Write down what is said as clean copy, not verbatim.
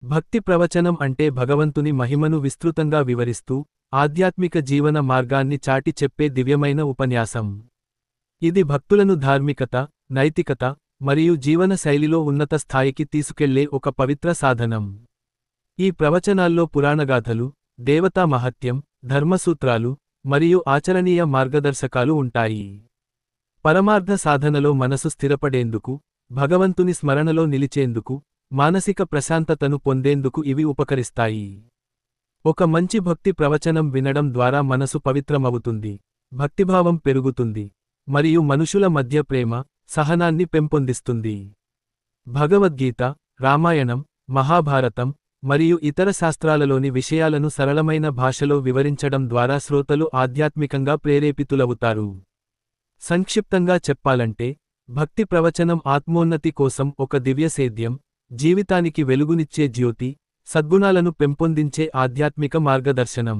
భక్తి ప్రవచనం అంటే భగవంతుని మహిమను విస్తృతంగా వివరిస్తూ, ఆధ్యాత్మిక జీవన మార్గాన్ని చాటి చెప్పే దివ్యమైన ఉపన్యాసం. ఇది భక్తులను ధార్మికత, నైతికత, మరియు జీవన శైలిలో ఉన్నత స్థాయికి తీసుకెళ్లే ఒక పవిత్ర సాధనం. ఈ ప్రవచనాల్లో పురాణగాథలు, దేవతా మహత్యం, ధర్మసూత్రాలు, మరియు ఆచరణీయ మార్గదర్శకాలు ఉంటాయి. పరమార్థ సాధనలో మనసు స్థిరపడేందుకు, భగవంతుని స్మరణలో నిలిచేందుకు, మానసిక ప్రశాంతతను పొందేందుకు ఇవి ఉపకరిస్తాయి. ఒక మంచి భక్తి ప్రవచనం వినడం ద్వారా మనసు పవిత్రమవుతుంది, భక్తిభావం పెరుగుతుంది, మరియు మనుషుల మధ్య ప్రేమ, సహనాన్ని పెంపొందిస్తుంది. భగవద్గీత, రామాయణం, మహాభారతం, మరియు ఇతర శాస్త్రాలలోని విషయాలను సరళమైన భాషలో వివరించడం ద్వారా శ్రోతలు ఆధ్యాత్మికంగా ప్రేరేపితులవుతారు. సంక్షిప్తంగా చెప్పాలంటే, భక్తి ప్రవచనం ఆత్మోన్నతి కోసం ఒక దివ్యసేద్యం, జీవితానికి వెలుగునిచ్చే జ్యోతి, సద్గుణాలను పెంపొందించే ఆధ్యాత్మిక మార్గదర్శనం.